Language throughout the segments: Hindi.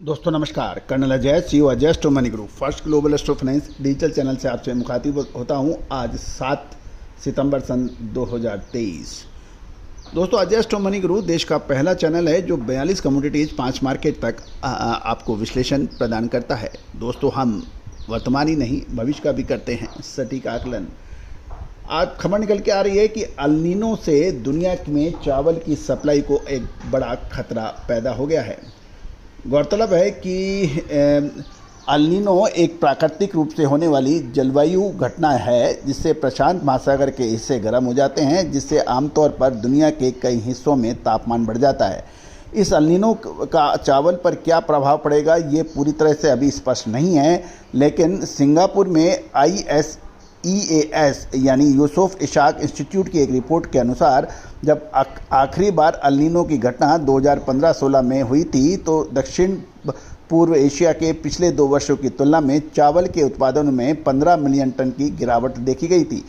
दोस्तों नमस्कार, कर्नल अजय सीईओ अजय स्टो मनी ग्रुप फर्स्ट ग्लोबल स्टो फाइनेंस डिजिटल चैनल से आपसे मुखातिब होता हूं। आज 7 सितंबर सन 2023। दोस्तों अजय स्टो मनी ग्रुप देश का पहला चैनल है जो 42 कमोडिटीज़ 5 मार्केट तक आपको विश्लेषण प्रदान करता है। दोस्तों हम वर्तमान ही नहीं भविष्य का भी करते हैं सटीक आकलन। आज खबर निकल के आ रही है कि अल नीनो से दुनिया में चावल की सप्लाई को एक बड़ा खतरा पैदा हो गया है। गौरतलब है कि अल नीनो एक प्राकृतिक रूप से होने वाली जलवायु घटना है जिससे प्रशांत महासागर के हिस्से गर्म हो जाते हैं, जिससे आमतौर पर दुनिया के कई हिस्सों में तापमान बढ़ जाता है। इस अल नीनो का चावल पर क्या प्रभाव पड़ेगा ये पूरी तरह से अभी स्पष्ट नहीं है, लेकिन सिंगापुर में ISEAS यानी यूसुफ इशाक इंस्टीट्यूट की एक रिपोर्ट के अनुसार जब आखिरी बार अल नीनो की घटना 2015-16 में हुई थी तो दक्षिण पूर्व एशिया के पिछले 2 वर्षों की तुलना में चावल के उत्पादन में 15 मिलियन टन की गिरावट देखी गई थी।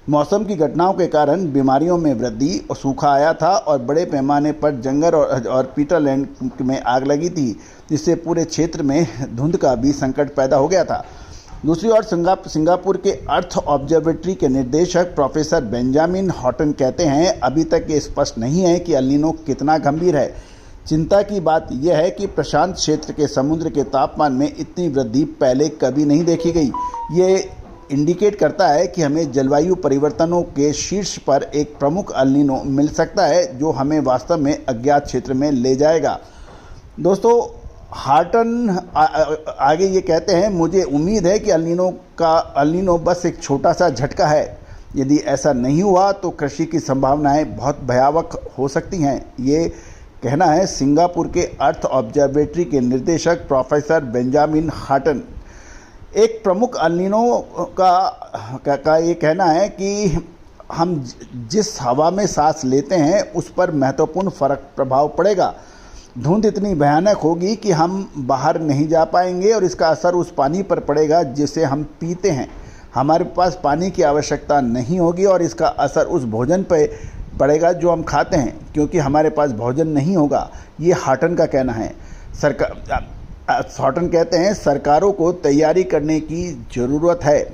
मौसम की घटनाओं के कारण बीमारियों में वृद्धि और सूखा आया था और बड़े पैमाने पर जंगल और पीटरलैंड में आग लगी थी, जिससे पूरे क्षेत्र में धुंध का भी संकट पैदा हो गया था। दूसरी ओर सिंगापुर के अर्थ ऑब्जर्वेटरी के निदेशक प्रोफेसर बेंजामिन हॉटन कहते हैं अभी तक ये स्पष्ट नहीं है कि अल नीनो कितना गंभीर है। चिंता की बात यह है कि प्रशांत क्षेत्र के समुद्र के तापमान में इतनी वृद्धि पहले कभी नहीं देखी गई। ये इंडिकेट करता है कि हमें जलवायु परिवर्तनों के शीर्ष पर एक प्रमुख अल नीनो मिल सकता है जो हमें वास्तव में अज्ञात क्षेत्र में ले जाएगा। दोस्तों हार्टन आगे ये कहते हैं, मुझे उम्मीद है कि अल नीनो बस एक छोटा सा झटका है। यदि ऐसा नहीं हुआ तो कृषि की संभावनाएं बहुत भयावह हो सकती हैं। ये कहना है सिंगापुर के अर्थ ऑब्जर्वेटरी के निर्देशक प्रोफेसर बेंजामिन हार्टन। एक प्रमुख अल नीनो का ये कहना है कि हम जिस हवा में सांस लेते हैं उस पर महत्वपूर्ण प्रभाव पड़ेगा। धुंध इतनी भयानक होगी कि हम बाहर नहीं जा पाएंगे और इसका असर उस पानी पर पड़ेगा जिसे हम पीते हैं। हमारे पास पानी की आवश्यकता नहीं होगी और इसका असर उस भोजन पर पड़ेगा जो हम खाते हैं, क्योंकि हमारे पास भोजन नहीं होगा। ये हार्टन का कहना है। हार्टन कहते हैं सरकारों को तैयारी करने की ज़रूरत है।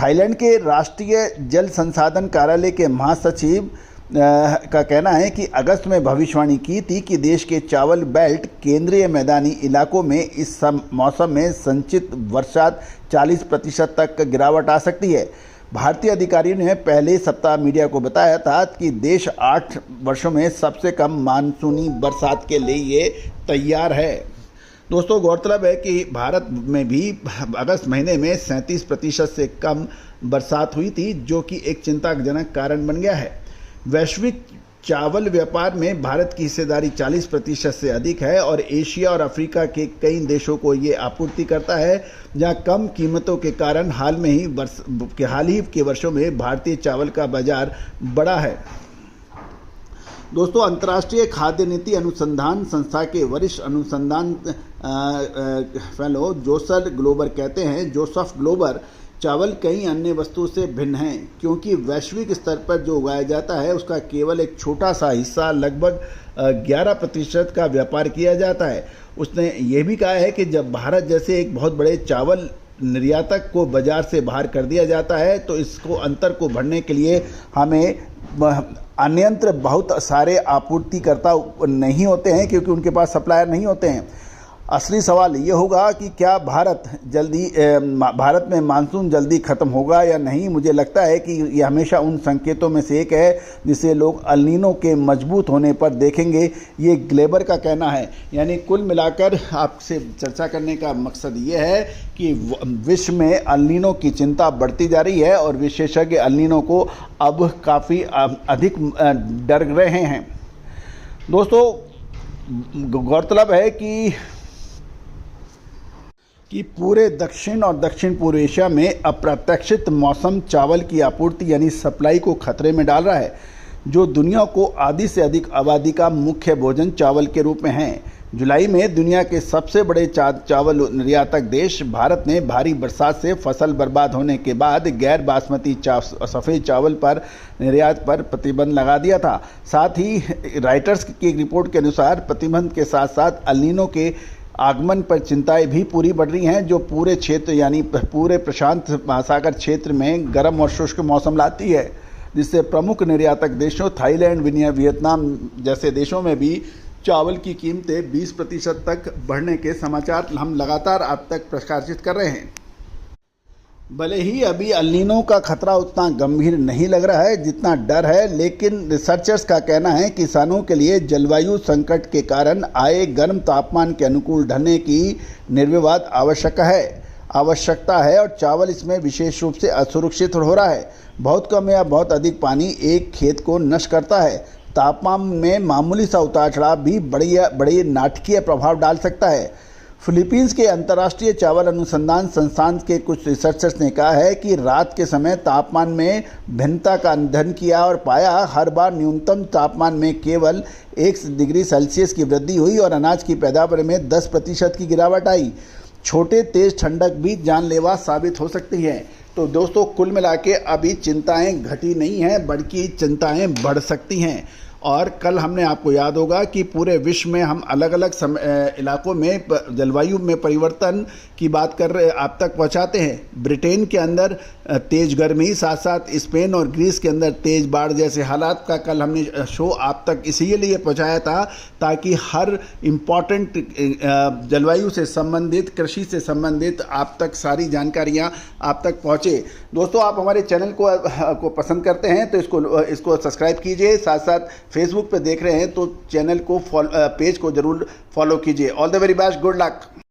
थाईलैंड के राष्ट्रीय जल संसाधन कार्यालय के महासचिव का कहना है कि अगस्त में भविष्यवाणी की थी कि देश के चावल बेल्ट केंद्रीय मैदानी इलाकों में इस मौसम में संचित वर्षा 40% तक गिरावट आ सकती है। भारतीय अधिकारियों ने पहले सप्ताह मीडिया को बताया था कि देश 8 वर्षों में सबसे कम मानसूनी बरसात के लिए ये तैयार है। दोस्तों गौरतलब है कि भारत में भी अगस्त महीने में 37% से कम बरसात हुई थी, जो कि एक चिंताजनक कारण बन गया है। वैश्विक चावल व्यापार में भारत की हिस्सेदारी 40% से अधिक है और एशिया और अफ्रीका के कई देशों को ये आपूर्ति करता है, जहां कम कीमतों के कारण हाल ही के वर्षों में भारतीय चावल का बाजार बढ़ा है। दोस्तों अंतर्राष्ट्रीय खाद्य नीति अनुसंधान संस्था के वरिष्ठ अनुसंधान फेलो जोसेफ ग्लोबर चावल कई अन्य वस्तुओं से भिन्न है, क्योंकि वैश्विक स्तर पर जो उगाया जाता है उसका केवल एक छोटा सा हिस्सा लगभग 11% का व्यापार किया जाता है। उसने ये भी कहा है कि जब भारत जैसे एक बहुत बड़े चावल निर्यातक को बाजार से बाहर कर दिया जाता है तो इसको अंतर को भरने के लिए हमें अन्यंत्र बहुत सारे आपूर्तिकर्ता नहीं होते हैं, क्योंकि उनके पास सप्लायर नहीं होते हैं। असली सवाल ये होगा कि क्या भारत में मानसून जल्दी ख़त्म होगा या नहीं। मुझे लगता है कि ये हमेशा उन संकेतों में से एक है जिसे लोग अल नीनो के मजबूत होने पर देखेंगे। ये ग्लेबर का कहना है। यानी कुल मिलाकर आपसे चर्चा करने का मकसद ये है कि विश्व में अल नीनो की चिंता बढ़ती जा रही है और विशेषज्ञ अल नीनो को अब काफ़ी अधिक डर रहे हैं। दोस्तों गौरतलब है कि पूरे दक्षिण और दक्षिण पूर्व एशिया में अप्रत्याशित मौसम चावल की आपूर्ति यानी सप्लाई को खतरे में डाल रहा है, जो दुनिया को आधी से अधिक आबादी का मुख्य भोजन चावल के रूप में है। जुलाई में दुनिया के सबसे बड़े चावल निर्यातक देश भारत ने भारी बरसात से फसल बर्बाद होने के बाद गैर बासमती सफ़ेद चावल पर निर्यात पर प्रतिबंध लगा दिया था। साथ ही राइटर्स की एक रिपोर्ट के अनुसार प्रतिबंध के साथ साथ अल नीनो के आगमन पर चिंताएं भी पूरी बढ़ रही हैं, जो पूरे क्षेत्र यानी पूरे प्रशांत महासागर क्षेत्र में गर्म और शुष्क मौसम लाती है, जिससे प्रमुख निर्यातक देशों थाईलैंड, वियतनाम जैसे देशों में भी चावल की कीमतें 20% तक बढ़ने के समाचार हम लगातार आप तक प्रकाशित कर रहे हैं। भले ही अभी एल नीनो का खतरा उतना गंभीर नहीं लग रहा है जितना डर है, लेकिन रिसर्चर्स का कहना है कि किसानों के लिए जलवायु संकट के कारण आए गर्म तापमान के अनुकूल ढलने की निर्विवाद आवश्यकता है और चावल इसमें विशेष रूप से असुरक्षित हो रहा है। बहुत कम या बहुत अधिक पानी एक खेत को नष्ट करता है। तापमान में मामूली सा उतार चढ़ाव भी बड़े नाटकीय प्रभाव डाल सकता है। फिलीपींस के अंतर्राष्ट्रीय चावल अनुसंधान संस्थान के कुछ रिसर्चर्स ने कहा है कि रात के समय तापमान में भिन्नता का अध्ययन किया और पाया हर बार न्यूनतम तापमान में केवल 1 डिग्री सेल्सियस की वृद्धि हुई और अनाज की पैदावार में 10% की गिरावट आई। छोटे तेज ठंडक भी जानलेवा साबित हो सकती हैं। तो दोस्तों, कुल मिला के अभी चिंताएं घटी नहीं हैं, बल्कि चिंताएं बढ़ सकती हैं। और कल हमने, आपको याद होगा कि पूरे विश्व में हम अलग अलग इलाकों में जलवायु में परिवर्तन की बात कर रहे, आप तक पहुंचाते हैं। ब्रिटेन के अंदर तेज गर्मी, साथ साथ स्पेन और ग्रीस के अंदर तेज बाढ़ जैसे हालात का कल हमने शो आप तक इसीलिए पहुंचाया था ताकि हर इम्पॉर्टेंट जलवायु से संबंधित, कृषि से संबंधित आप तक सारी जानकारियां आप तक पहुंचे। दोस्तों, आप हमारे चैनल को पसंद करते हैं तो इसको सब्सक्राइब कीजिए। साथ साथ फेसबुक पे देख रहे हैं तो चैनल को पेज को जरूर फॉलो कीजिए। All the very best, good luck.